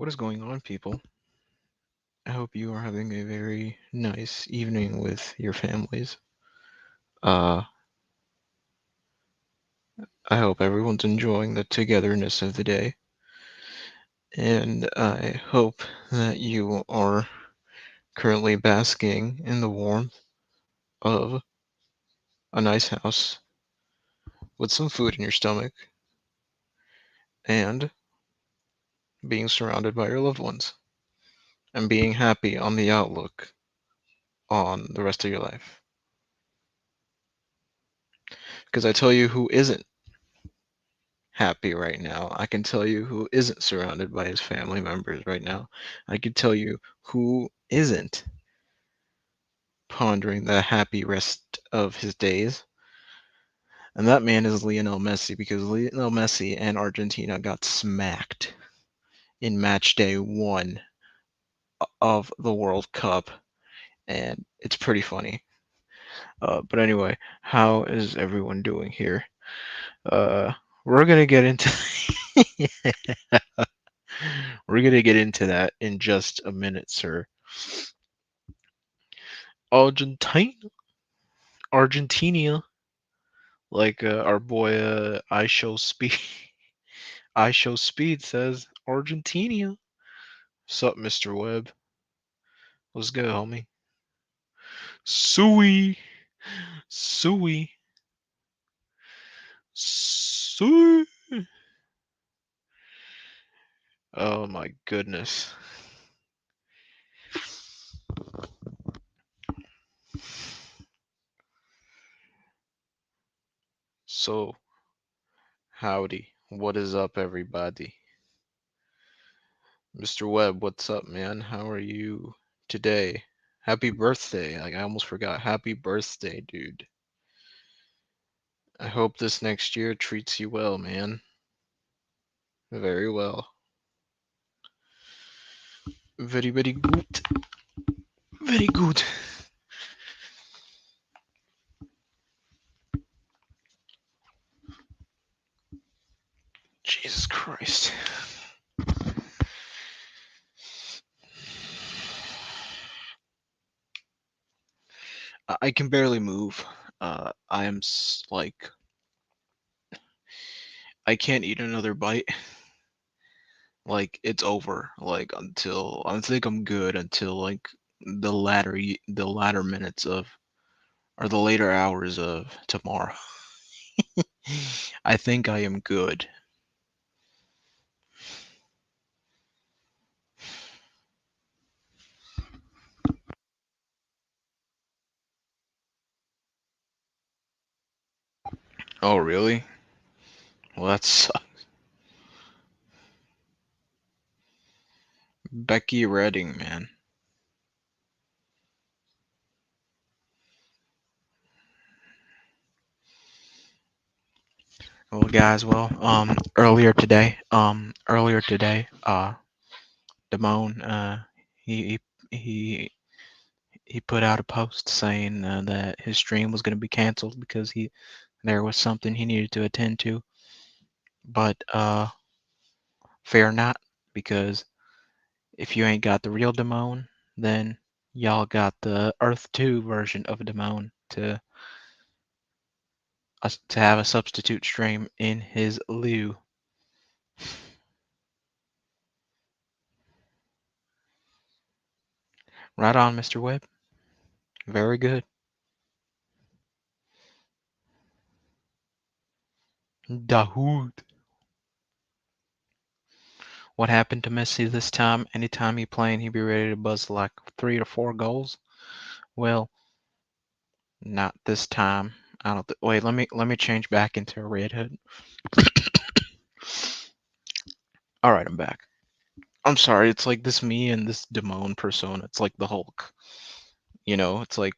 What is going on, people? I hope you are having a very nice evening with your families. Uh, I hope everyone's enjoying the togetherness of the day, and I hope that you are currently basking in the warmth of a nice house with some food in your stomach and being surrounded by your loved ones and being happy on the outlook on the rest of your life. Because I tell you who isn't happy right now. I can tell you who isn't surrounded by his family members right now. I can tell you who isn't pondering the happy rest of his days. And that man is Lionel Messi because Lionel Messi and Argentina got smacked in match day one of the World Cup. And it's pretty funny. But anyway, how is everyone doing here? Uh, we're gonna get into we're gonna get into that in just a minute, sir. Argentina, Argentina, like our boy I show speed, I show speed says Argentina. Sup, Mr. Webb? Let's go, homie. Suey, suey, suey. Oh my goodness. So, howdy. What is up, everybody? Mr. Webb, what's up, man? How are you today? Happy birthday. Like, I almost forgot. Happy birthday, dude. I hope this next year treats you well, man. Very well. Very, very good. Very good. Jesus Christ. I can barely move. I am like, I can't eat another bite. Like, it's over. Like, until, I think I'm good until, like, the latter minutes of, or the later hours of tomorrow. I think I am good. Oh, really? Well, that's Becky Redding, man. Well, guys, earlier today, Damone, he he he put out a post saying that his stream was going to be canceled because there was something he needed to attend to. But fear not, because if you ain't got the real Damone, then y'all got the Earth 2 version of Damone to have a substitute stream in his lieu. Right on, Mr. Webb. Very good. Dahoud. What happened to Messi this time? Anytime he playing, he'd be ready to buzz like 3 or 4 goals. Well, not this time. I don't. Wait, let me change back into a red hood. All right, I'm back. I'm sorry. It's like this me and this Damone persona. It's like the Hulk. It's like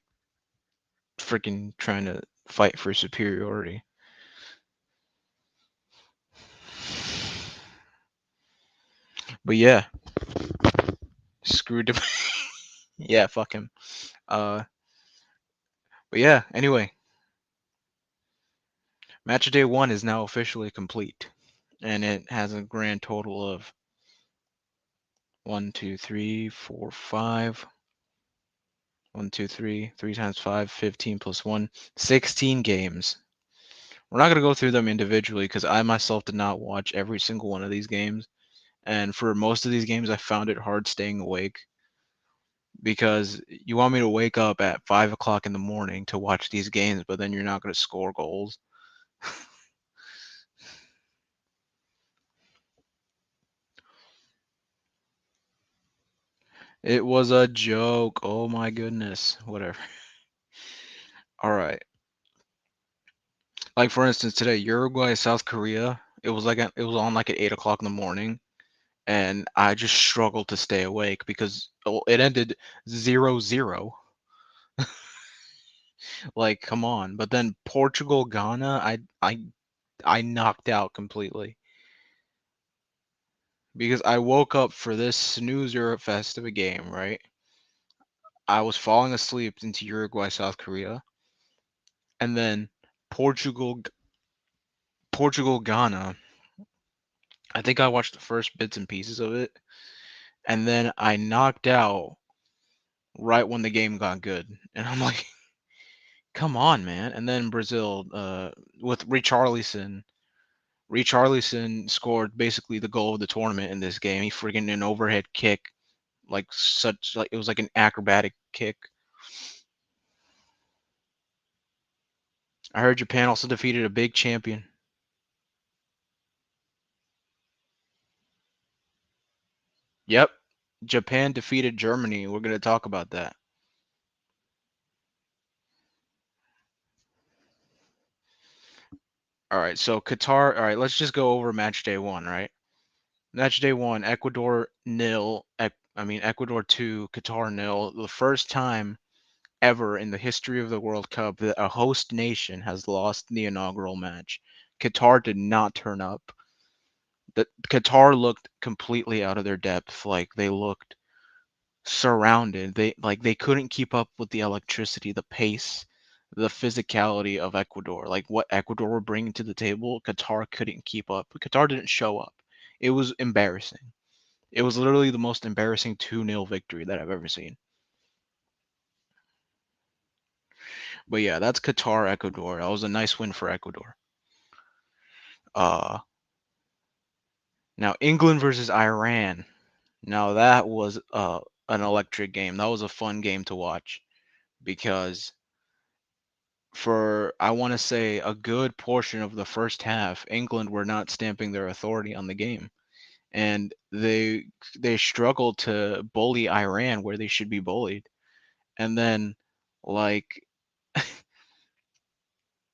freaking trying to fight for superiority. But yeah, screw Damone. Yeah, fuck him. Uh, but yeah. Anyway, match day one is now officially complete, and it has a grand total of One, two, three, four, five. One, two, three. Three times five, 15 plus one, 16 games. We're not going to go through them individually because I myself did not watch every single one of these games. And for most of these games, I found it hard staying awake because you want me to wake up at 5 o'clock in the morning to watch these games, but then you're not going to score goals. It was a joke. Oh my goodness. Whatever. All right. Like for instance, today Uruguay, South Korea. It was on like at 8 o'clock in the morning, and I just struggled to stay awake because it ended 0-0. Like, come on. But then Portugal, Ghana, I knocked out completely because I woke up for this snoozer fest of a game. Right, I was falling asleep into Uruguay, South Korea, and then Portugal, Portugal, Ghana. I think I watched the first bits and pieces of it, and then I knocked out right when the game got good, and I'm like, come on, man. And then Brazil, with Richarlison scored basically the goal of the tournament in this game. He friggin' an overhead kick, like it was like an acrobatic kick. I heard Japan also defeated a big champion. Yep, Japan defeated Germany. We're gonna talk about that. All right, so Qatar. All right, let's just go over match day one. Right, match day one, Ecuador nil. Ecuador two, Qatar nil. The first time ever in the history of the World Cup that a host nation has lost the inaugural match. Qatar did not turn up. The Qatar looked completely out of their depth. Like they looked surrounded. They couldn't keep up with the electricity, the pace, the physicality of Ecuador. Like what Ecuador were bringing to the table, Qatar couldn't keep up. Qatar didn't show up. It was embarrassing. It was literally the most embarrassing 2-0 victory that I've ever seen. But yeah, that's Qatar, Ecuador. That was a nice win for Ecuador. Uh, Now England versus Iran. Now that was an electric game. That was a fun game to watch because for I want to say a good portion of the first half, England were not stamping their authority on the game, and they struggled to bully Iran where they should be bullied, and then like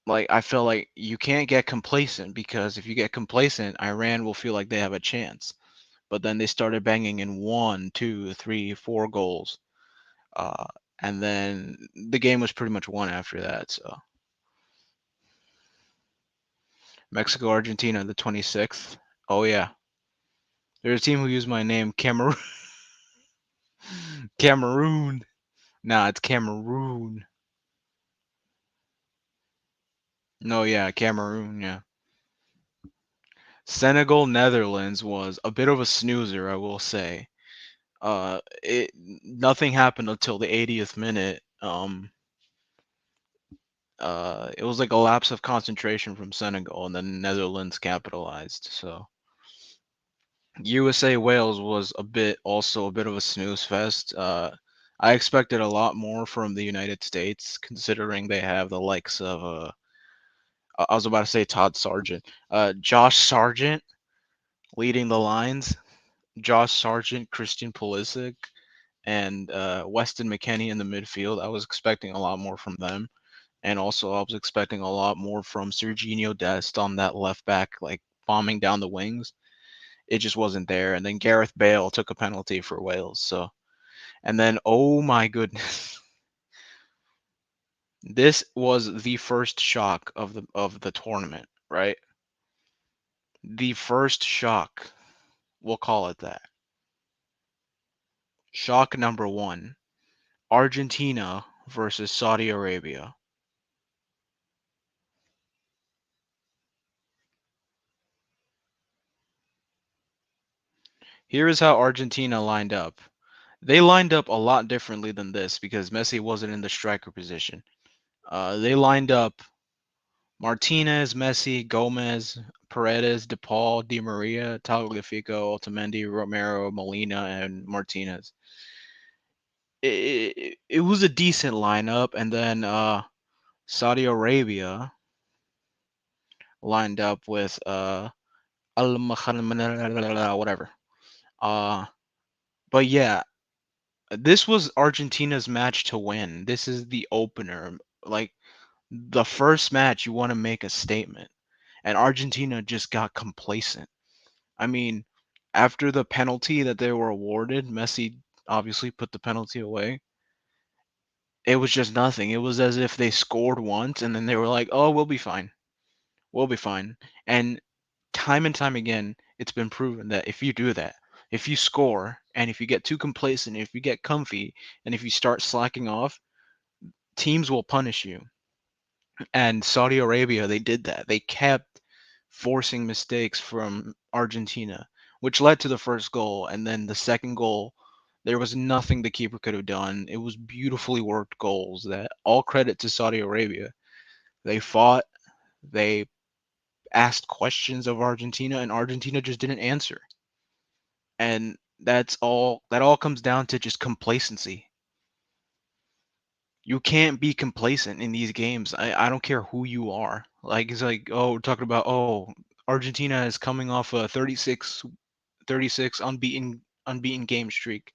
like I feel like you can't get complacent because if you get complacent, Iran will feel like they have a chance. But then they started banging in one, two, three, four goals, uh, and then the game was pretty much won after that. So Mexico, Argentina, the 26th. Oh yeah, there's a team who used my name, Cameroon. Cameroon. Nah, it's Cameroon. No, yeah, Cameroon. Yeah. Senegal, Netherlands was a bit of a snoozer, I will say. It Nothing happened until the 80th minute. It was like a lapse of concentration from Senegal, and then Netherlands capitalized. So USA Wales was a bit of a snooze fest. I expected a lot more from the United States, considering they have the likes of I was about to say Todd Sargent, Josh Sargent leading the lines, Josh Sargent, Christian Pulisic, and Weston McKennie in the midfield. I was expecting a lot more from them. And also, I was expecting a lot more from Serginho Dest on that left back, like bombing down the wings. It just wasn't there. And then Gareth Bale took a penalty for Wales. So, and then, oh my goodness, this was the first shock of the tournament, right? The first shock, we'll call it that. Shock number one: Argentina versus Saudi Arabia. Here is how Argentina lined up. They lined up a lot differently than this because Messi wasn't in the striker position. They lined up Martinez, Messi, Gomez, Paredes, DePaul, Di Maria, Tagliafico, Otamendi, Romero, Molina, and Martinez. It was a decent lineup, and then Saudi Arabia lined up with whatever. Uh, but yeah, this was Argentina's match to win. This is the opener. Like the first match, you want to make a statement, and Argentina just got complacent. I mean, after the penalty that they were awarded, Messi obviously put the penalty away. It was just nothing. It was as if they scored once and then they were like, "Oh, we'll be fine. We'll be fine." And time again, it's been proven that if you do that, if you score and if you get too complacent, if you get comfy, and if you start slacking off, teams will punish you. And Saudi Arabia, they did that. They kept forcing mistakes from Argentina, which led to the first goal. And then the second goal, there was nothing the keeper could have done. It was beautifully worked goals that all credit to Saudi Arabia. They fought, they asked questions of Argentina, and Argentina just didn't answer. And that all comes down to just complacency. You can't be complacent in these games. I don't care who you are. Like it's like, oh, we're talking about, oh, Argentina is coming off a 36 unbeaten game streak.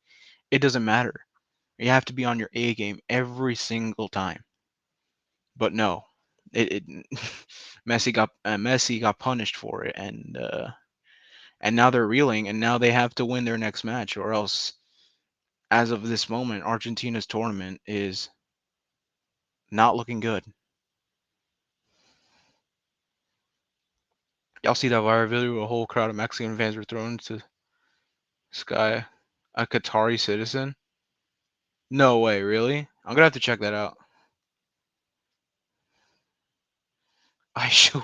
It doesn't matter. You have to be on your A game every single time. But no, it Messi got punished for it, and now they're reeling, and now they have to win their next match, or else, as of this moment, Argentina's tournament is not looking good. Y'all see that viral video where a whole crowd of Mexican fans were thrown to Sky, a Qatari citizen? No way, really? I'm gonna have to check that out. I should.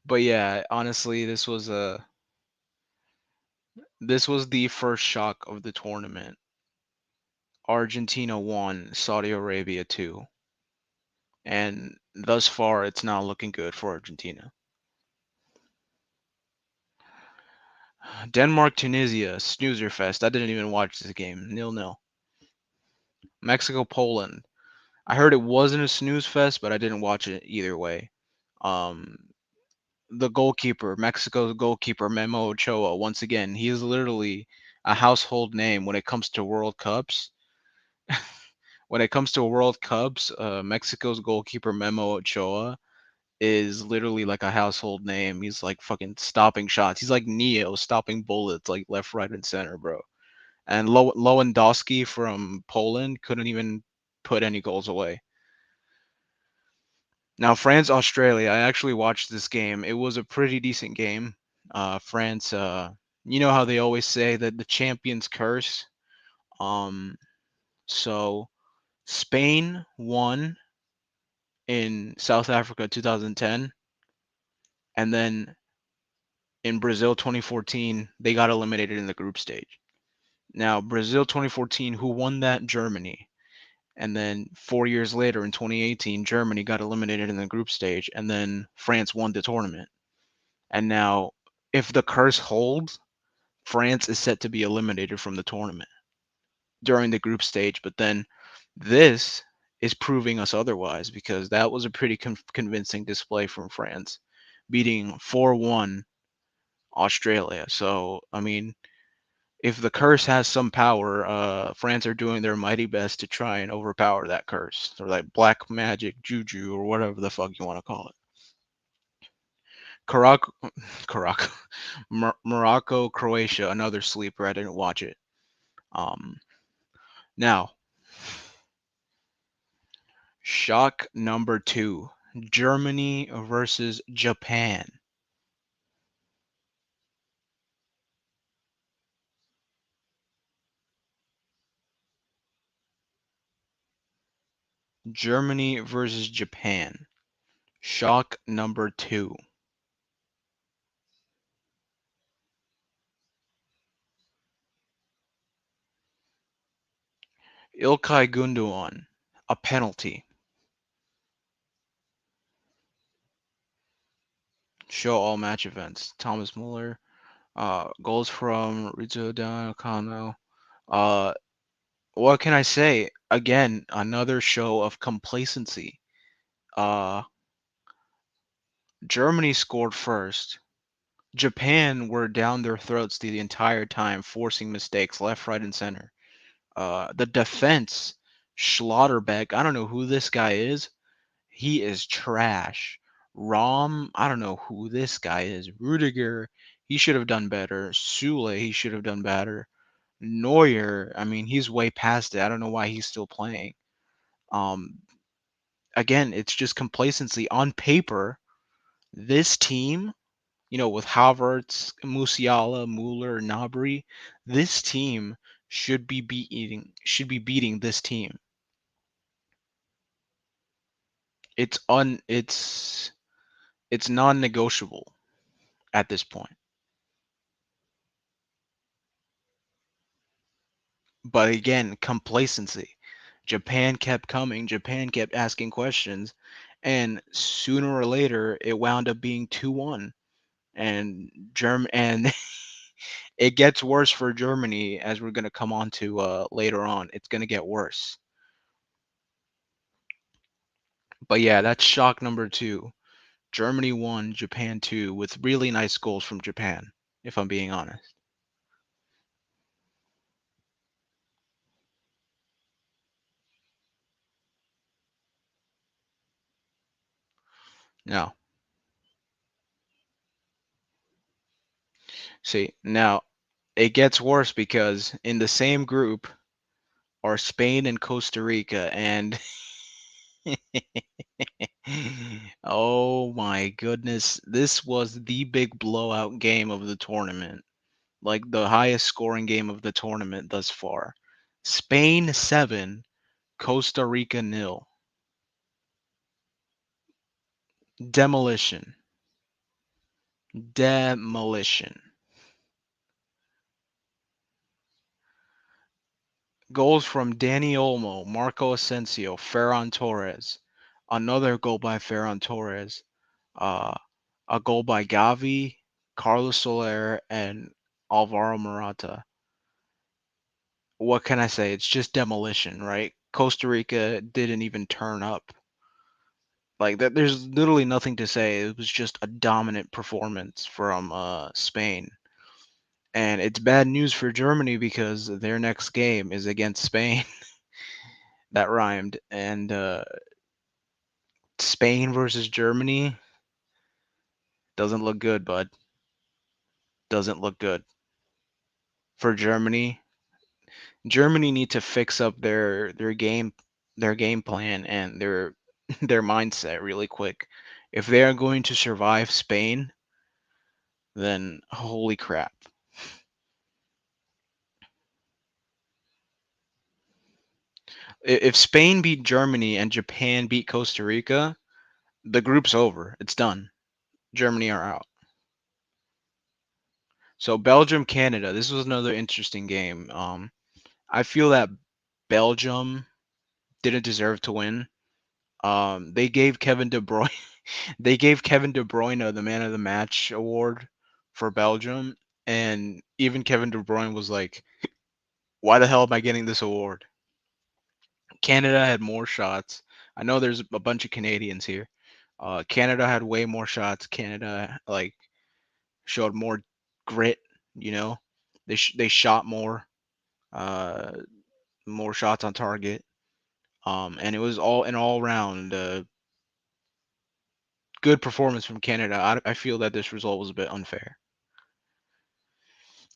But yeah, honestly, this was the first shock of the tournament. Argentina won, Saudi Arabia 2, and thus far it's not looking good for Argentina. Denmark Tunisia snoozer fest. I didn't even watch this game. 0-0. Mexico Poland. I heard it wasn't a snooze fest, but I didn't watch it either way. Um, the goalkeeper, Mexico's goalkeeper, Memo Ochoa, once again, he is literally a household name when it comes to World Cups. When it comes to World Cups, Mexico's goalkeeper, Memo Ochoa, is literally like a household name. He's like fucking stopping shots. He's like Neo stopping bullets, like left, right, and center, bro. And Lewandowski from Poland couldn't even put any goals away. Now, France Australia, I actually watched this game. It was a pretty decent game. France, you know how they always say that the champions curse. Um, so Spain won in South Africa 2010, and then in Brazil 2014 they got eliminated in the group stage. Now Brazil 2014, who won that? Germany. And then 4 years later in 2018, Germany got eliminated in the group stage, and then France won the tournament. And now, if the curse holds, France is set to be eliminated from the tournament during the group stage. But then this is proving us otherwise because that was a pretty convincing display from France, beating 4-1 Australia. So, I mean, if the curse has some power, France are doing their mighty best to try and overpower that curse, or like black magic, juju, or whatever the fuck you want to call it. Morocco, Morocco, Morocco, Croatia, another sleeper. I didn't watch it. Um, Now, shock number two: Germany versus Japan. Germany versus Japan. Shock number two. Ilkay Gundogan, a penalty. Show all match events. Thomas Muller, goals from Rizzo Kano. Uh, what can I say? Again, another show of complacency. Uh, Germany scored first. Japan were down their throats the entire time, forcing mistakes left, right, and center. The defense, Schlotterbeck, I don't know who this guy is. He is trash. Rom, I don't know who this guy is. Rudiger, he should have done better. Sule, he should have done better. Neuer, I mean, he's way past it. I don't know why he's still playing. Um, Again, it's just complacency. On paper, this team, with Havertz, Musiala, Mueller, Nabri, this team should be beating this team. It's non-negotiable at this point. But again, complacency. Japan kept coming, Japan kept asking questions, and sooner or later it wound up being 2-1. And it gets worse for Germany, as we're going to come on to later on. It's going to get worse. But yeah, that's shock number 2. Germany 1, Japan 2, with really nice goals from Japan, if I'm being honest. No. See, now it gets worse because in the same group are Spain and Costa Rica, and oh my goodness, this was the big blowout game of the tournament. Like the highest scoring game of the tournament thus far. Spain 7, Costa Rica nil. Demolition. Demolition. Goals from Dani Olmo, Marco Asensio, Ferran Torres. Another goal by Ferran Torres. Uh, a goal by Gavi, Carlos Soler, and Alvaro Morata. What can I say? It's just demolition, right? Costa Rica didn't even turn up. Like that, there's literally nothing to say. It was just a dominant performance from Spain, and it's bad news for Germany because their next game is against Spain. That rhymed, and Spain versus Germany doesn't look good, bud. Doesn't look good for Germany. Germany need to fix up their game plan and their their mindset really quick. If they are going to survive Spain, then holy crap. If Spain beat Germany and Japan beat Costa Rica, the group's over. It's done. Germany are out. So Belgium, Canada. This was another interesting game. I feel that Belgium didn't deserve to win. They gave Kevin De Bruyne they gave Kevin De Bruyne the man of the match award for Belgium, and even Kevin De Bruyne was like, "Why the hell am I getting this award?" Canada had more shots. I know there's a bunch of Canadians here. Canada had way more shots. Canada like showed more grit. You know, they shot uh, more shots on target. And it was all an all round good performance from Canada. I feel that this result was a bit unfair.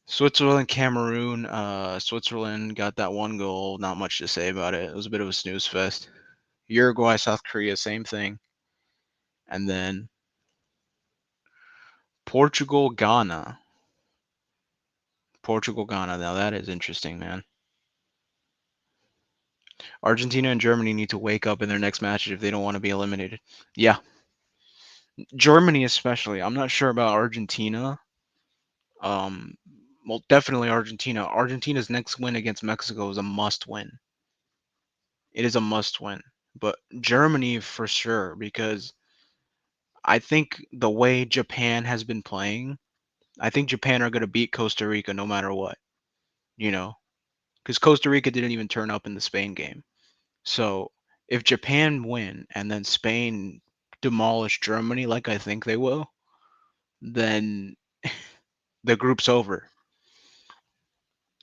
Switzerland, Cameroon. Switzerland got that one goal. Not much to say about it. It was a bit of a snooze fest. Uruguay, South Korea, same thing. And then Portugal, Ghana. Portugal, Ghana. Now that is interesting, man. Argentina and Germany need to wake up in their next matches if they don't want to be eliminated. Yeah, Germany especially. I'm not sure about Argentina. Um, well, definitely Argentina. Argentina's next win against Mexico is a must win. It is a must win. But Germany for sure, because I think the way Japan has been playing, I think Japan are going to beat Costa Rica no matter what, you know, because Costa Rica didn't even turn up in the Spain game. So if Japan win and then Spain demolish Germany like I think they will, then the group's over.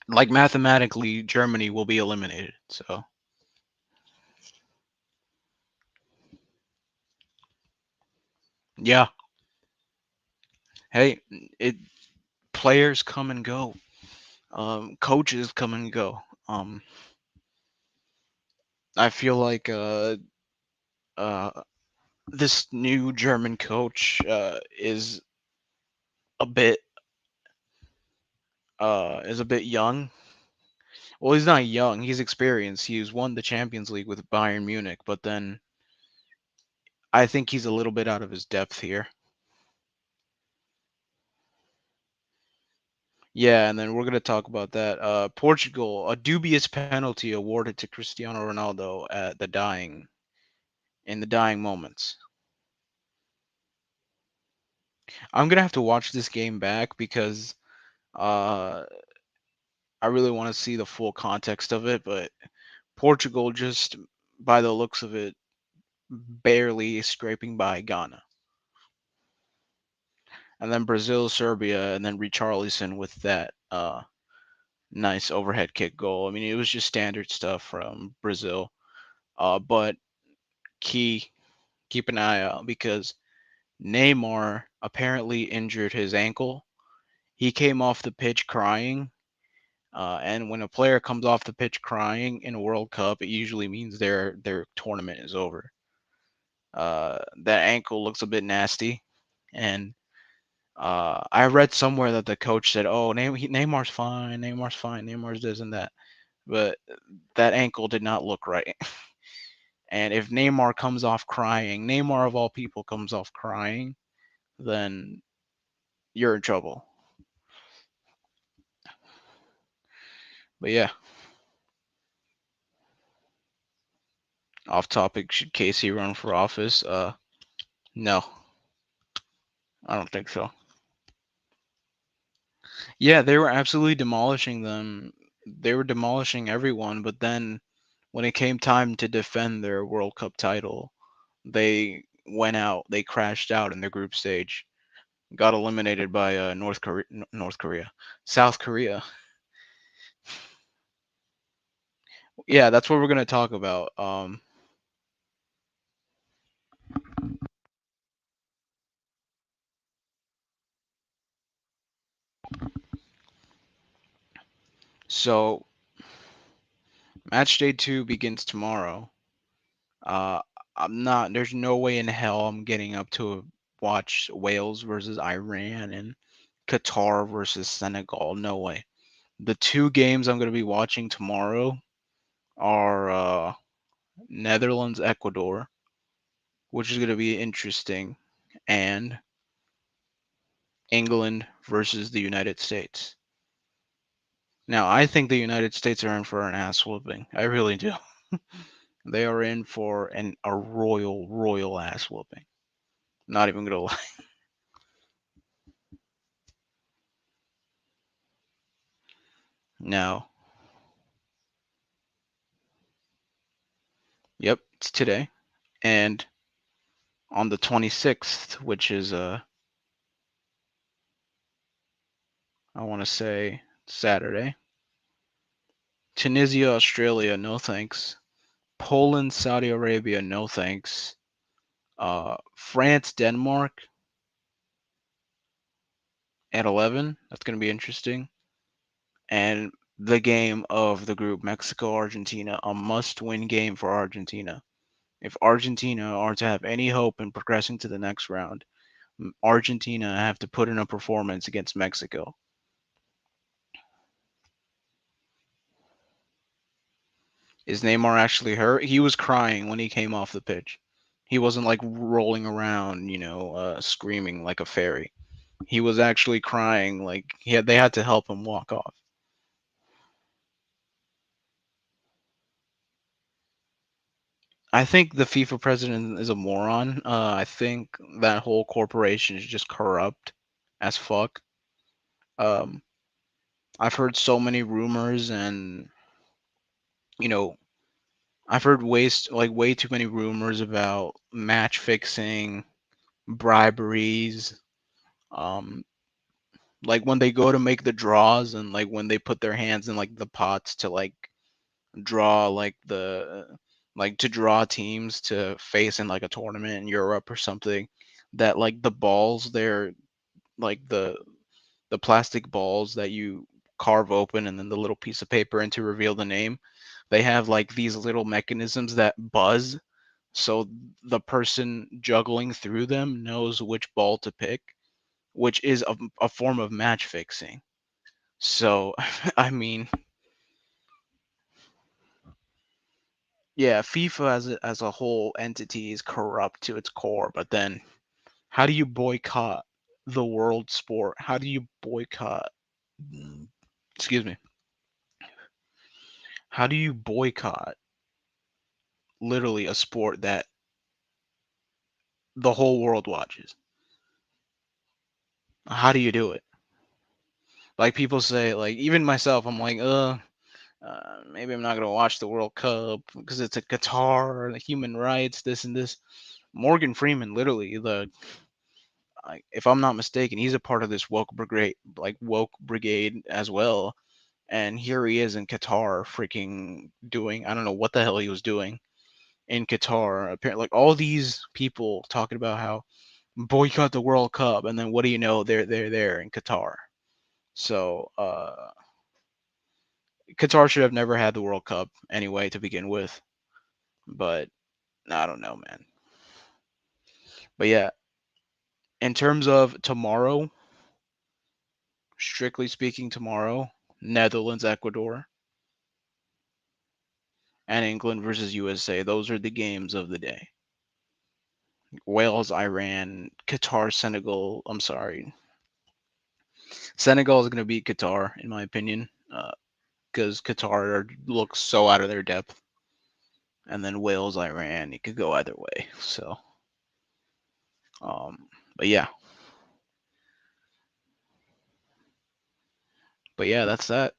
Like mathematically, Germany will be eliminated. So yeah, hey, it players come and go, coaches come and go. Um, I feel like uh, this new German coach a bit is a bit young. Well, he's not young. He's experienced. He's won the Champions League with Bayern Munich, but then I think he's a little bit out of his depth here. Yeah, and then we're gonna talk about that. Portugal, a dubious penalty awarded to Cristiano Ronaldo at the dying in the dying moments. I'm gonna have to watch this game back because uh, I really want to see the full context of it. But Portugal just, by the looks of it, barely scraping by Ghana, and then Brazil, Serbia, and then Richarlison with that nice overhead kick goal. I mean, it was just standard stuff from Brazil. But key, keep an eye out because Neymar apparently injured his ankle. He came off the pitch crying. And when a player comes off the pitch crying in a World Cup, it usually means their tournament is over. That ankle looks a bit nasty, and I read somewhere that the coach said, "Oh, Neymar's fine, Neymar's fine, Neymar's this and that," but that ankle did not look right. And if Neymar comes off crying, Neymar of all people comes off crying, then you're in trouble. But yeah, off topic. Should Casey run for office? No, I don't think so. Yeah, they were absolutely demolishing them. They were demolishing everyone, but then when it came time to defend their World Cup title, they went out. They crashed out in the group stage. Got eliminated by North Korea, South Korea. Yeah, that's what we're gonna talk about. So match day 2 begins tomorrow. Uh, I'm not. There's no way in hell I'm getting up to watch Wales versus Iran and Qatar versus Senegal. No way. The two games I'm going to be watching tomorrow are Netherlands Ecuador, which is going to be interesting, and England versus the United States. Now, I think the United States are in for an ass whooping. I really do. They are in for a royal ass whooping. Not even gonna lie. Now, yep, it's today, and on the 26th, which is I want to say Saturday. Tunisia, Australia, no thanks. Poland, Saudi Arabia, no thanks. France, Denmark at 11. That's going to be interesting. And the game of the group, Mexico, Argentina, a must-win game for Argentina. If Argentina are to have any hope in progressing to the next round, Argentina have to put in a performance against Mexico. Is Neymar actually hurt? He was crying when he came off the pitch. He wasn't like rolling around, screaming like a fairy. He was actually crying. Like they had to help him walk off. I think the FIFA president is a moron. I think that whole corporation is just corrupt as fuck. Um, I've heard so many rumors, and you know, I've heard way too many rumors about match fixing, briberies, um, like when they go to make the draws, and like when they put their hands in like the pots to like draw like to draw teams to face in like a tournament in Europe or something, that like the balls they're like the plastic balls that you carve open and then the little piece of paper and to reveal the name, they have like these little mechanisms that buzz, so the person juggling through them knows which ball to pick, which is a form of match fixing. So I mean, yeah, FIFA as a whole entity is corrupt to its core, but then how do you boycott the world sport? How do you boycott, excuse me, how do you boycott literally a sport that the whole world watches? How do you do it? Like people say, like even myself, I'm like, maybe I'm not gonna watch the World Cup because it's a Qatar, the human rights, this and this. Morgan Freeman, literally, if I'm not mistaken, he's a part of this woke brigade as well. And here he is in Qatar, freaking doing, I don't know what the hell he was doing in Qatar. Apparently, like all these people talking about how boycott the World Cup, and then what do you know? They're there in Qatar. So Qatar should have never had the World Cup anyway to begin with. But I don't know, man. But yeah, in terms of tomorrow, strictly speaking, tomorrow, Netherlands, Ecuador, and England versus USA. Those are the games of the day. Wales, Iran, Qatar, Senegal. I'm sorry. Senegal is going to beat Qatar, in my opinion, because Qatar looks so out of their depth. And then Wales, Iran, it could go either way. So, um, but yeah, that's that.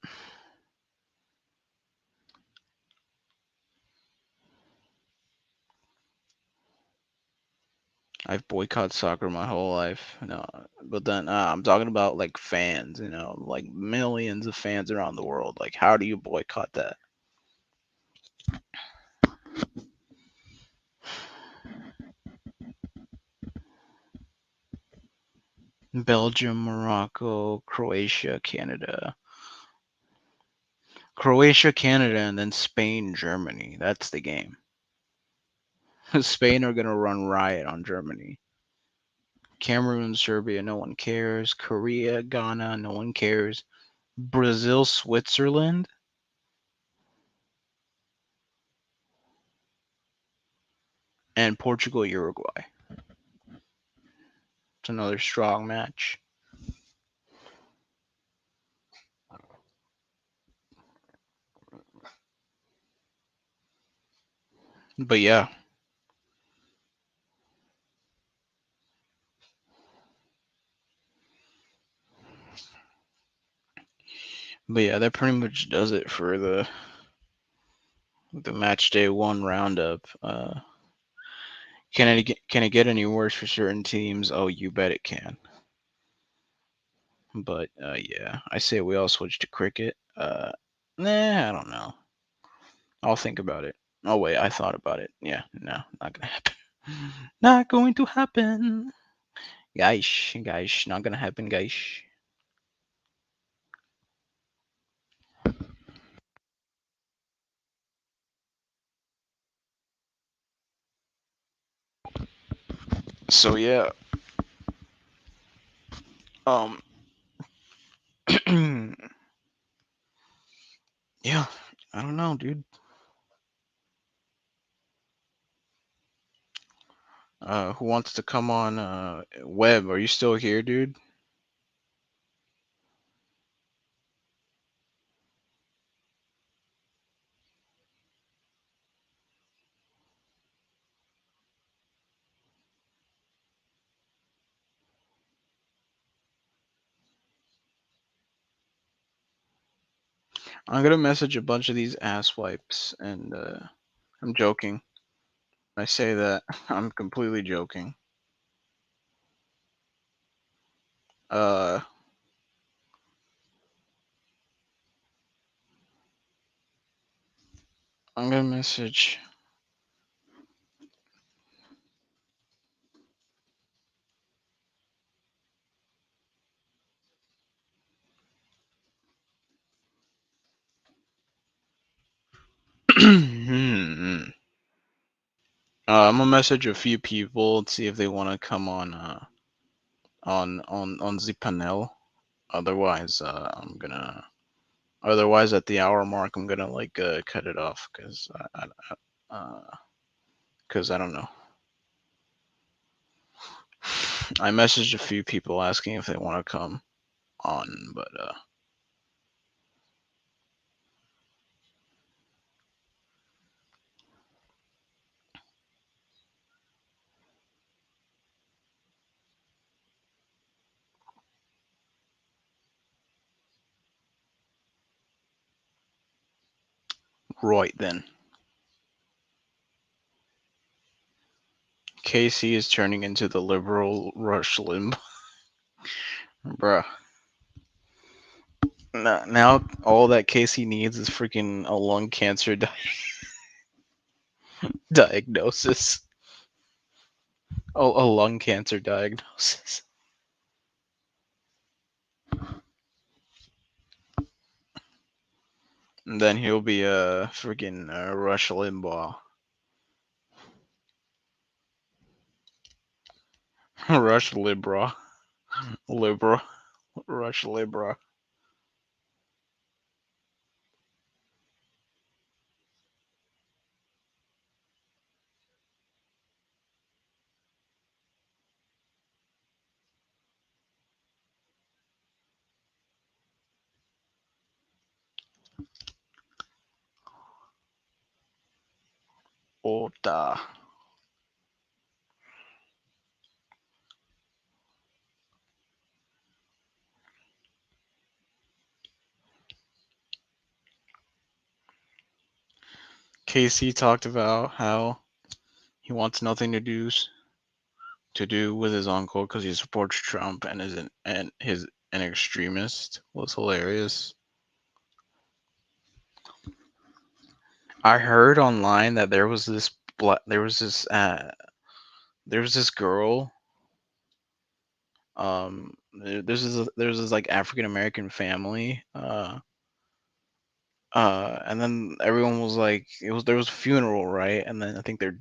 I've boycotted soccer my whole life. No, but then I'm talking about like fans, like millions of fans around the world. Like, how do you boycott that? Belgium, Morocco, Croatia, Canada. Croatia, Canada, and then Spain, Germany. That's the game. Spain are going to run riot on Germany. Cameroon, Serbia, no one cares. Korea, Ghana, no one cares. Brazil, Switzerland, and Portugal, Uruguay. It's another strong match. But yeah, that pretty much does it for the match day one roundup. Can it get any worse for certain teams? Oh, you bet it can. But yeah, I say we all switch to cricket. Nah, I don't know. I'll think about it. Oh wait, I thought about it. Yeah, no, not gonna happen. Not going to happen, guys. Not gonna happen, guys. So yeah, um, yeah, I don't know, dude. Who wants to come on? Web, are you still here, dude? I'm gonna message a bunch of these ass wipes, and I'm joking. I say that I'm completely joking. Uh, I'm gonna message. I'm gonna message a few people to see if they want to come on on the panel. Otherwise, I'm gonna. Otherwise, at the hour mark, I'm gonna like cut it off because I don't know. I messaged a few people asking if they want to come on, but right then. Casey is turning into the liberal Rush Limb, bruh. Now all that Casey needs is freaking a lung cancer diagnosis. Oh, a lung cancer diagnosis. And then he'll be a freaking Rush Limbaugh. Rush Libra. Libra. Rush Libra. Ota. Casey talked about how he wants nothing to do with his uncle because he supports Trump and is an extremist. Was hilarious. I heard online that there was this girl. There's this like African American family. And then everyone was like, there was a funeral, right? And then I think it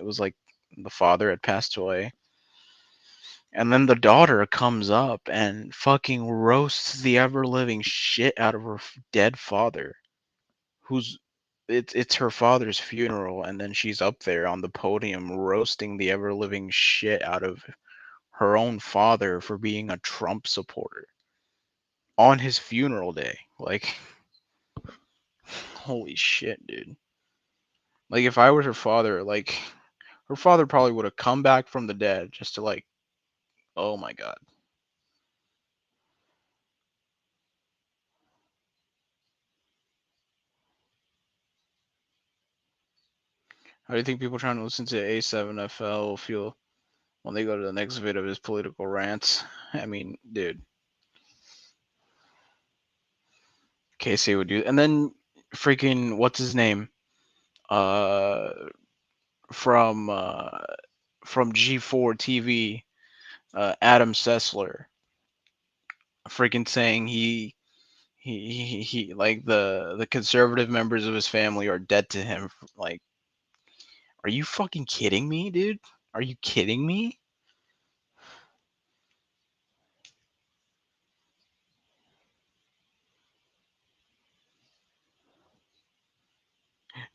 was like the father had passed away. And then the daughter comes up and fucking roasts the ever living shit out of her dead father, who's it's her father's funeral, and then she's up there on the podium roasting the ever living shit out of her own father for being a Trump supporter on his funeral day. Like, holy shit, dude. Like, if I was her father, like, her father probably would have come back from the dead just to, like, oh my god. How do you think people trying to listen to A7FL will feel when they go to the next vid of his political rants? I mean, dude, Casey would do, and then freaking what's his name? Uh, from uh from G4 TV, Adam Sessler, freaking saying he like the conservative members of his family are dead to him. Like, are you fucking kidding me, dude? Are you kidding me?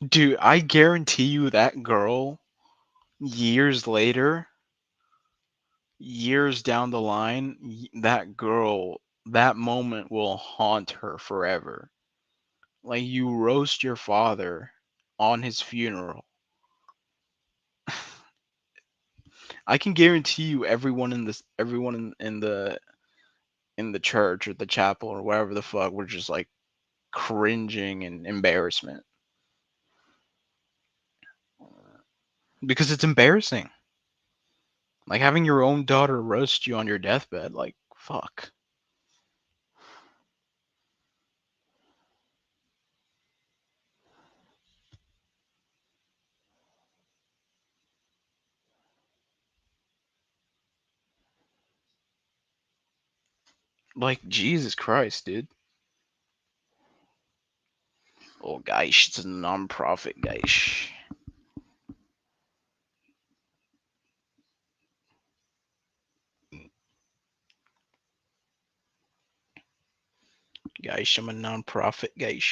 Dude, I guarantee you that girl years later, years down the line, that girl, that moment will haunt her forever. Like, you roast your father on his funeral. I can guarantee you everyone in the church or the chapel or wherever the fuck were just like, cringing and embarrassment because it's embarrassing. Like having your own daughter roast you on your deathbed. Like fuck. Like Jesus Christ, dude. Oh, guys, it's a non-profit, guys. Guys, I'm a non-profit, guys.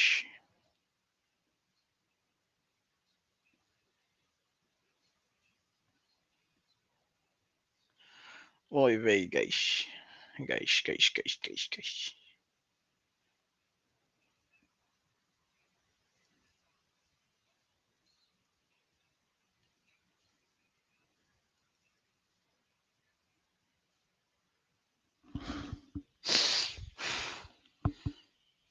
Oy vey, guys. Guys.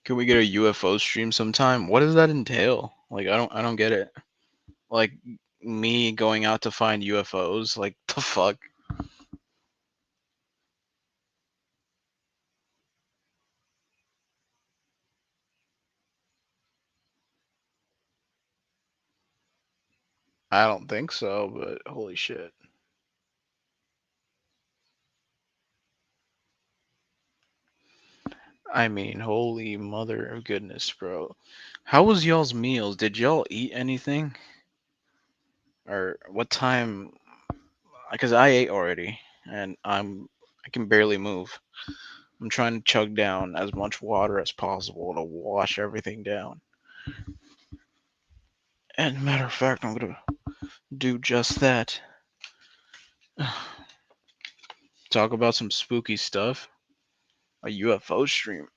Can we get a UFO stream sometime? What does that entail? Like, I don't get it. Like, me going out to find UFOs? Like, the fuck? I don't think so, but holy shit. I mean, holy mother of goodness, bro. How was y'all's meals? Did y'all eat anything? Or what time? Because I ate already, and I can barely move. I'm trying to chug down as much water as possible to wash everything down. And matter of fact, I'm gonna do just that. Talk about some spooky stuff. A UFO stream.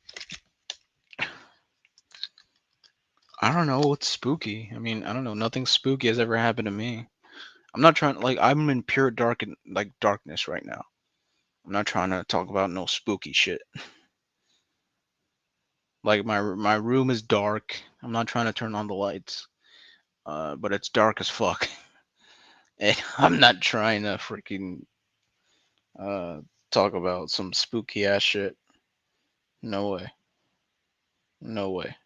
I don't know what's spooky. I mean, I don't know. Nothing spooky has ever happened to me. I'm not trying like I'm in pure darkness right now. I'm not trying to talk about no spooky shit. Like my room is dark. I'm not trying to turn on the lights. But it's dark as fuck. And I'm not trying to freaking uh talk about some spooky ass shit. No way. No way.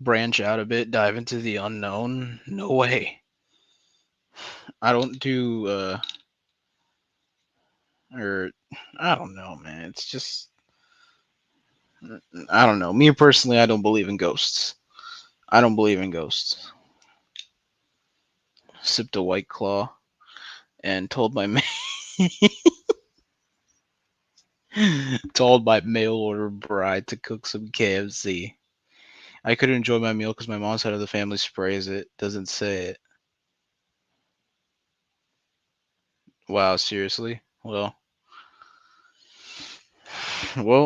Branch out a bit, dive into the unknown. No way. I don't do or I don't know, man. It's just I don't know. Me personally, I don't believe in ghosts. I don't believe in ghosts. Sipped a white claw and told my told my mail order bride to cook some KFC. I couldn't enjoy my meal because my mom's side of the family sprays it. Doesn't say it. Wow, seriously? Well,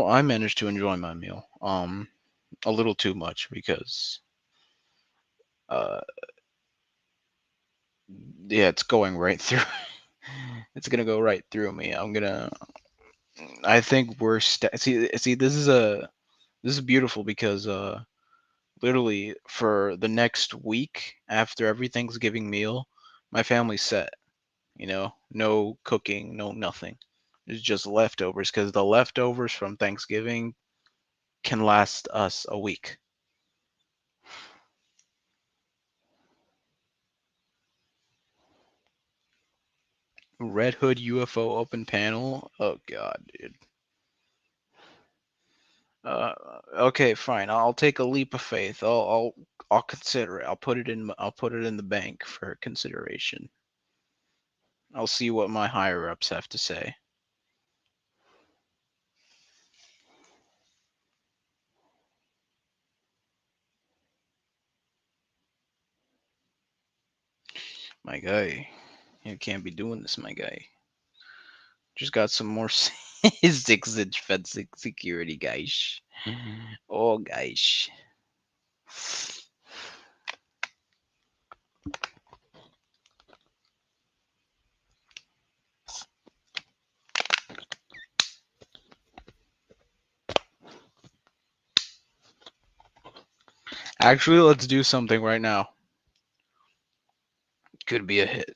I managed to enjoy my meal. A little too much because uh yeah, it's going right through. It's gonna go right through me. I think see this is beautiful because literally for the next week after every Thanksgiving meal, my family's set. No cooking, no nothing. It's just leftovers because the leftovers from Thanksgiving can last us a week. Red Hood UFO open panel. Oh god, dude. Uh, okay, fine. I'll take a leap of faith. I'll consider it. I'll put it in the bank for consideration. I'll see what my higher ups have to say. My guy, you can't be doing this, my guy. Just got some more 6-inch fencing security, guys. Oh, guys. Actually, let's do something right now. Could be a hit.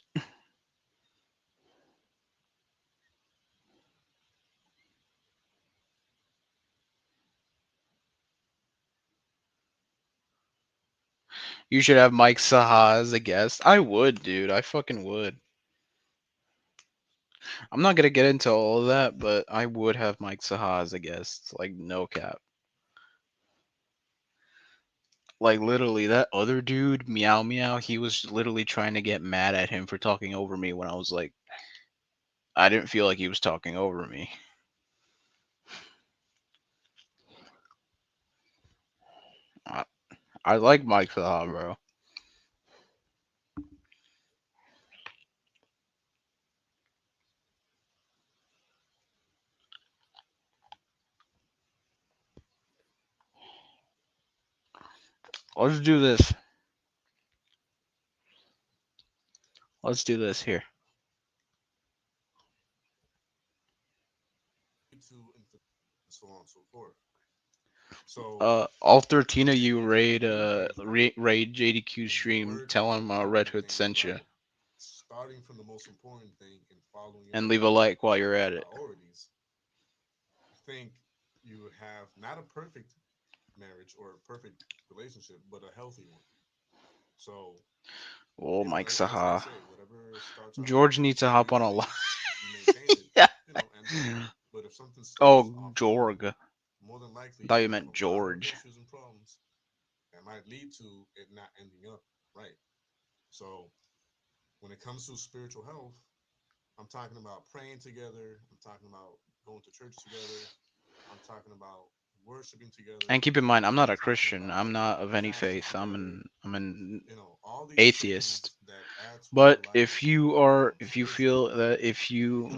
You should have Mike Saha as a guest. I would, dude. I fucking would. I'm not gonna get into all of that, but I would have Mike Saha as a guest. Like no cap. Like literally, that other dude, Meow Meow, he was literally trying to get mad at him for talking over me when I was like, I didn't feel like he was talking over me. I, I like Mike Saha, bro. Let's do this. Let's do this here. All 13 of you raid JDQ stream. Tell him Red Hood sent you, and leave a like while you're at it. Oh, Mike Saha. George needs to hop on a live. Yeah. Oh, Jorg. I thought you meant George. And keep in mind, I'm not a Christian. I'm not of any faith. I'm an atheist. But if you feel that if you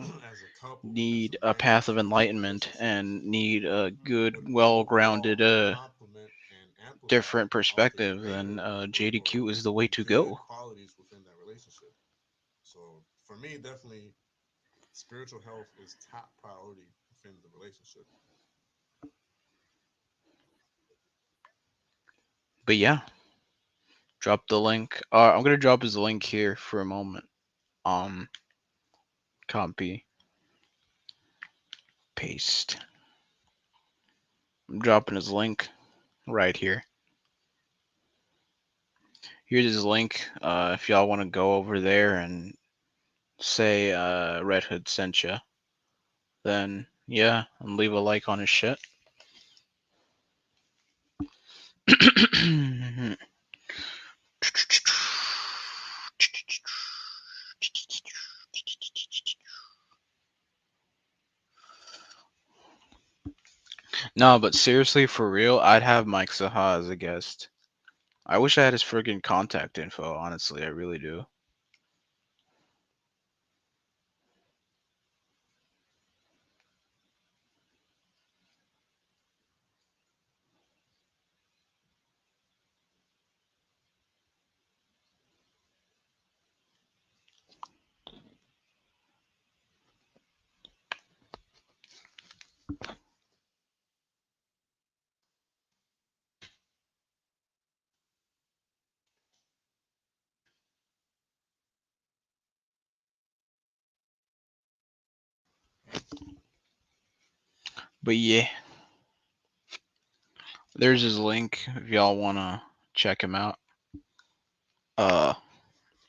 need a path of enlightenment and need a good, well-grounded, different perspective, then JDQ is the way to go. But yeah, drop the link. I'm gonna drop his link here for a moment. Um, copy, paste. I'm dropping his link right here. Here's his link. If y'all want to go over there and say Red Hood sent you, then yeah, and leave a like on his shit. No, but seriously, for real, I'd have Mike Saha as a guest. I wish I had his friggin' contact info, honestly, I really do. But yeah, there's his link if y'all wanna check him out. Uh,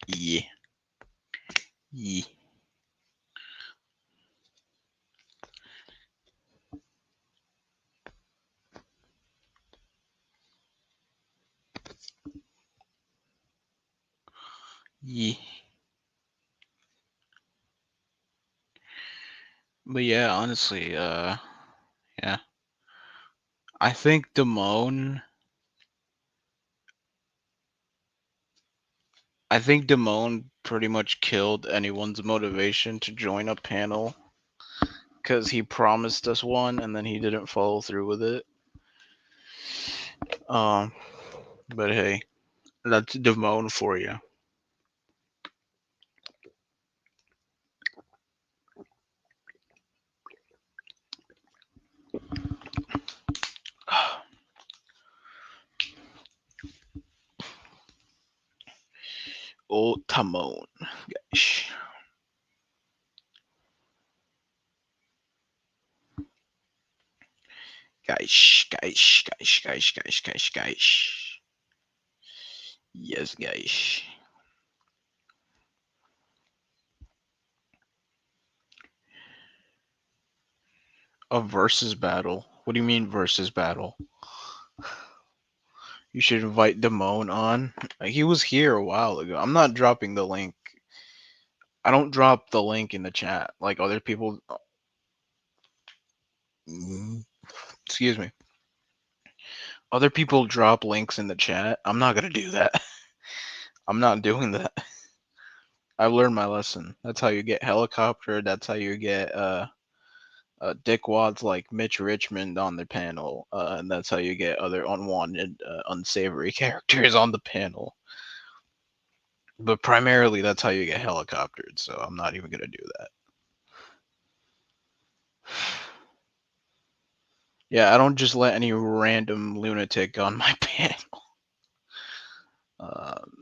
yeah, yeah, yeah. But yeah, honestly, yeah, I think Damone. I think Damone pretty much killed anyone's motivation to join a panel because he promised us one and then he didn't follow through with it. Um, but hey, that's Damone for you. Oh, Timon. Gosh. Guys. Yes, guys. A versus battle. What do you mean versus battle? You should invite Damone on. He was here a while ago. I'm not dropping the link. I don't drop the link in the chat like other people. Mm, Excuse me. Other people drop links in the chat. I'm not gonna do that. I'm not doing that. I've learned my lesson. That's how you get helicoptered. That's how you get dickwads like Mitch Richmond on the panel, and that's how you get other unwanted, unsavory characters on the panel. But primarily, that's how you get helicoptered. So I'm not even gonna do that. Yeah, I don't just let any random lunatic on my panel. Um,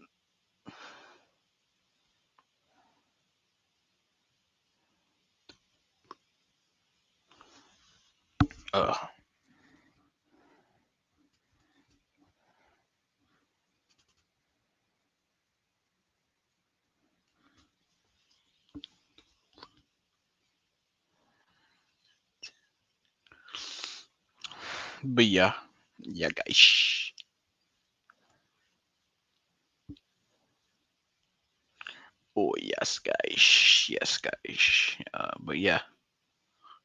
uh, but yeah, guys. Oh yes, guys. But yeah,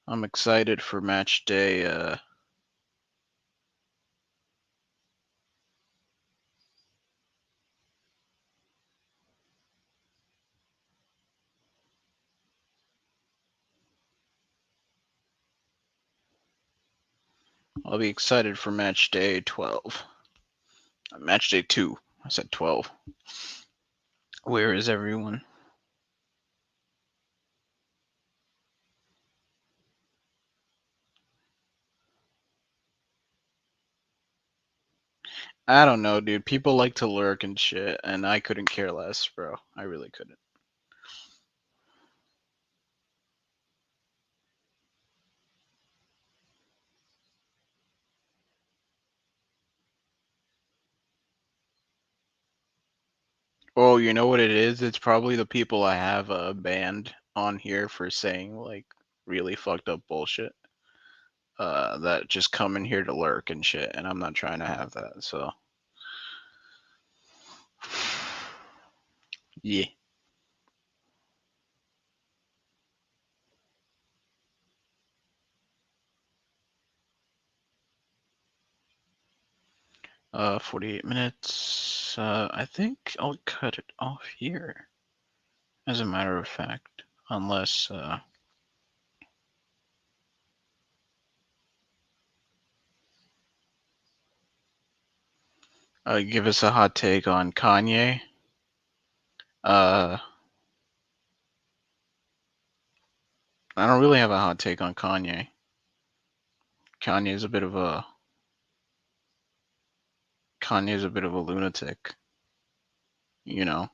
I'm excited for match day. I'll be excited for match day 12. Match day 2. I said 12. Where is everyone? I don't know, dude. People like to lurk and shit, and I couldn't care less, bro. I really couldn't. Oh, you know what it is? It's probably the people I have banned on here for saying like really fucked up bullshit. That just come in here to lurk and shit, and I'm not trying to have that. So, yeah. 48 minutes. I think I'll cut it off here. As a matter of fact, unless give us a hot take on Kanye. Uh, I don't really have a hot take on Kanye. Kanye's a bit of a Kanye's a bit of a lunatic. You know,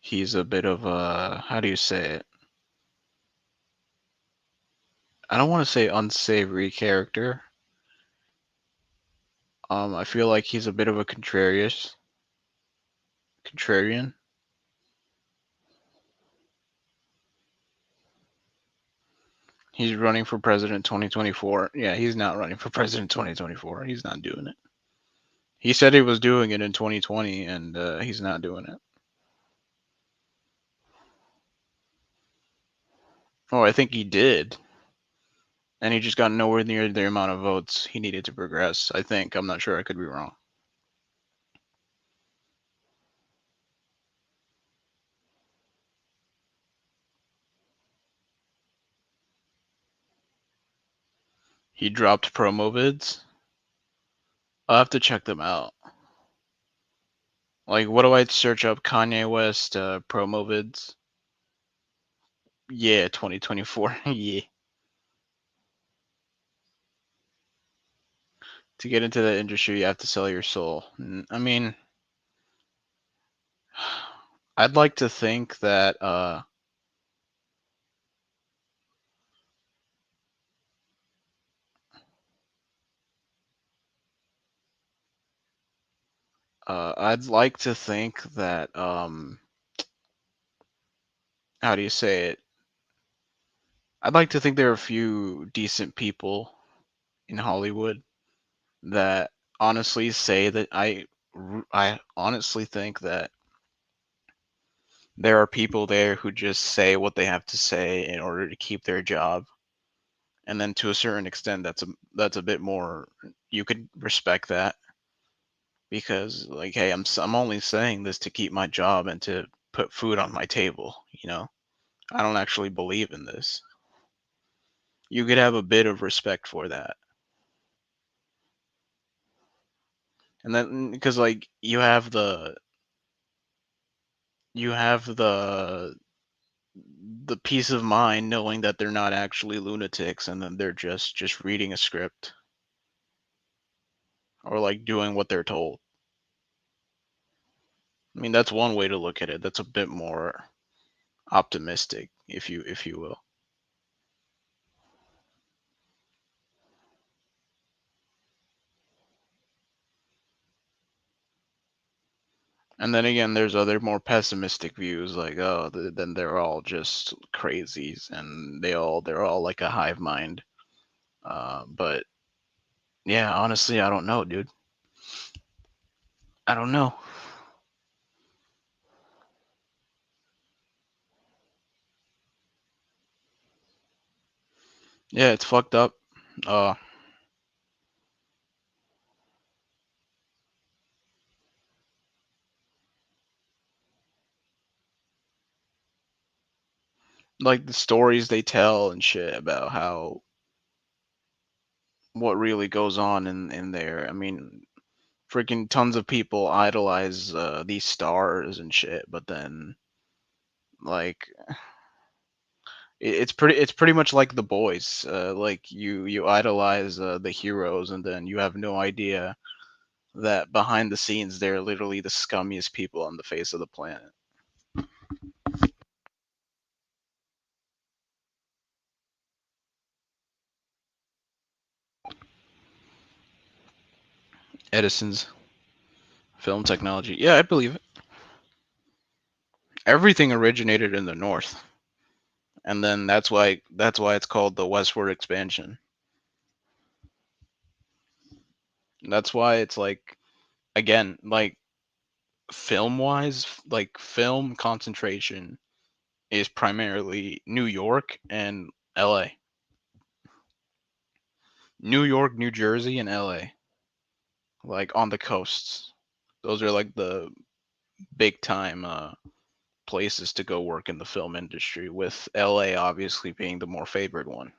he's a bit of a, how do you say it? I don't want to say unsavory character. I feel like he's a bit of a contrarian. He's running for president 2024. Yeah, he's not running for president 2024. He's not doing it. He said he was doing it in 2020, and he's not doing it. Oh, I think he did, and he just got nowhere near the amount of votes he needed to progress. I think. I'm not sure. I could be wrong. He dropped promo vids. I'll have to check them out. Like, what do I search up? Kanye West promo vids. Yeah, 2024. Yeah. To get into the industry, you have to sell your soul. I mean, I'd like to think that I'd like to think that how do you say it? I'd like to think there are a few decent people in Hollywood that honestly say that I honestly think that there are people there who just say what they have to say in order to keep their job, and then to a certain extent that's a bit more, you could respect that because like, hey, I'm only saying this to keep my job and to put food on my table. I don't actually believe in this. You could have a bit of respect for that. And then because like you have the peace of mind knowing that they're not actually lunatics and then they're just reading a script or like doing what they're told. I mean, that's one way to look at it. That's a bit more optimistic, if you will. And then again, there's other more pessimistic views, like, oh, then they're all just crazies, and they're all like a hive mind. But yeah, honestly, I don't know, dude. I don't know. Yeah, it's fucked up. Uh, like the stories they tell and shit about how what really goes on in there. I mean, freaking tons of people idolize these stars and shit, but then like it's pretty much like the boys. Like you idolize the heroes, and then you have no idea that behind the scenes they're literally the scummiest people on the face of the planet. Edison's film technology. Yeah, I believe it. Everything originated in the north, and then that's why it's called the westward expansion. That's why it's like, again, like film wise, like film concentration is primarily New York and LA. New York, New Jersey, and LA, like on the coasts. Those are like the big time places to go work in the film industry, with LA obviously being the more favored one.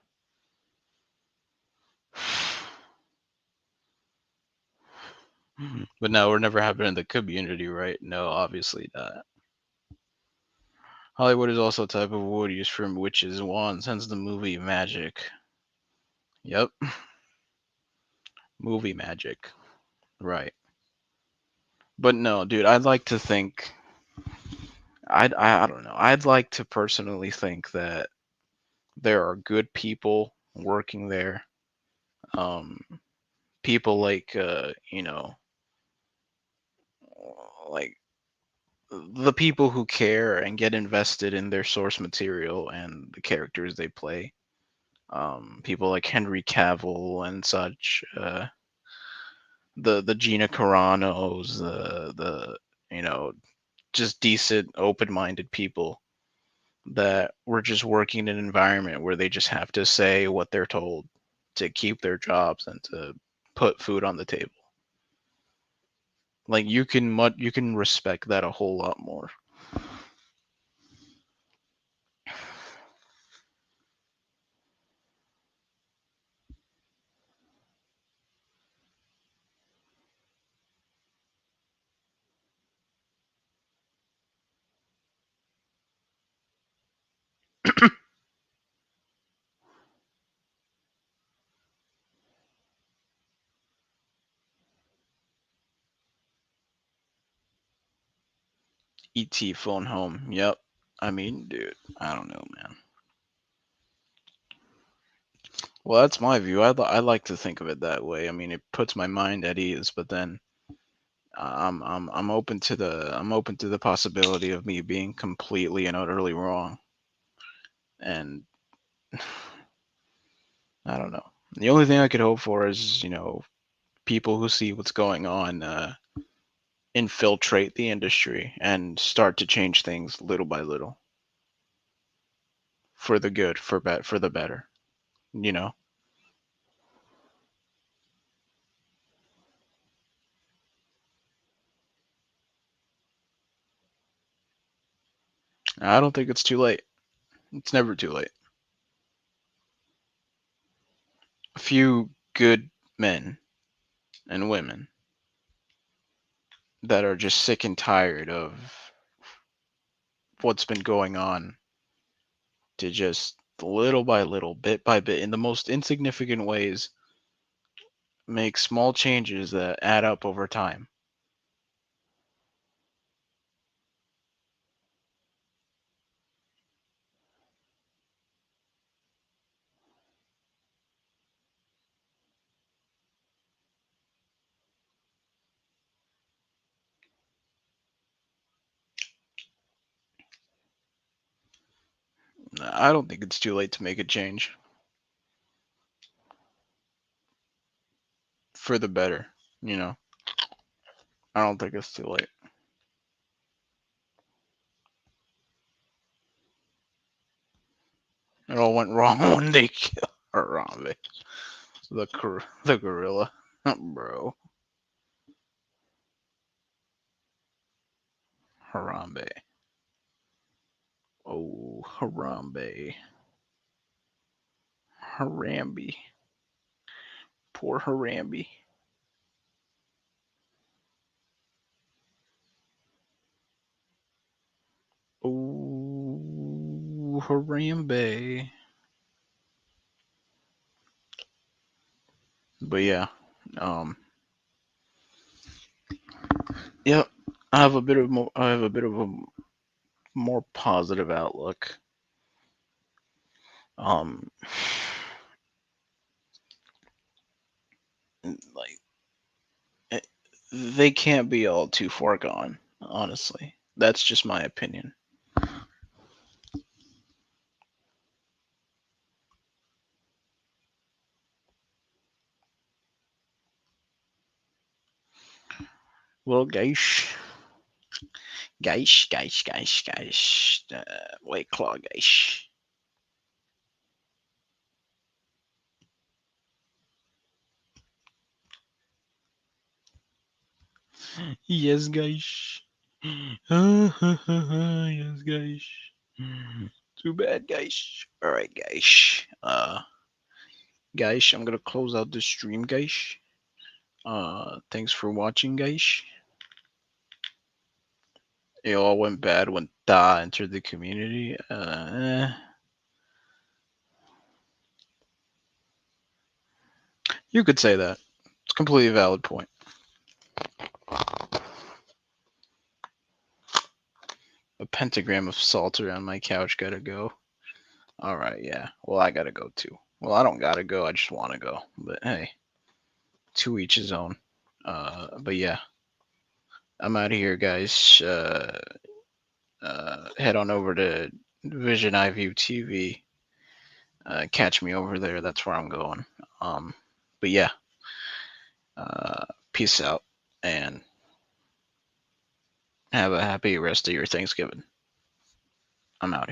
But no, we're never having in the community, right? No, obviously not. Hollywood is also a type of wood used from witches' wands, hence the movie magic. Yep, movie magic. Right. But no, dude, I'd like to think. I don't know. I'd like to personally think that there are good people working there. Um, People like like the people who care and get invested in their source material and the characters they play. People like Henry Cavill and such. The Gina Carano's, the you know just decent, open-minded people that were just working in an environment where they just have to say what they're told to keep their jobs and to put food on the table. Like you can respect that a whole lot more. ET phone home. Yep. I mean, dude, I don't know, man. Well, that's my view. I like to think of it that way. I mean, it puts my mind at ease, but then I'm open to the possibility of me being completely and utterly wrong. And I don't know. The only thing I could hope for is, people who see what's going on infiltrate the industry and start to change things little by little for the good, for the better. You know, I don't think it's too late. It's never too late. A few good men and women that are just sick and tired of what's been going on to just little by little, bit by bit, in the most insignificant ways, make small changes that add up over time. I don't think it's too late to make a change for the better. You know, I don't think it's too late. It all went wrong when they killed Harambe, the gorilla, bro. Harambe. Oh, Harambe. Harambe. Poor Harambe. Oh, Harambe. But yeah, um, yeah, I have a bit of a more positive outlook. Um, like eh, they can't be all too far gone. Honestly, that's just my opinion. Well, guys, White Claw, guys. Yes, guys. Yes, guys. Too bad, guys. All right, guys. Guys, I'm gonna close out the stream, guys. Thanks for watching, guys. It all went bad when Da entered the community. You could say that. It's a completely valid point. A pentagram of salt around my couch gotta go. All right, yeah. Well, I gotta go too. Well, I don't gotta go. I just want to go. But hey, to each his own. But yeah, I'm out of here, guys. Head on over to Vision Eye View TV. Catch me over there. That's where I'm going. But yeah, peace out and have a happy rest of your Thanksgiving. I'm out.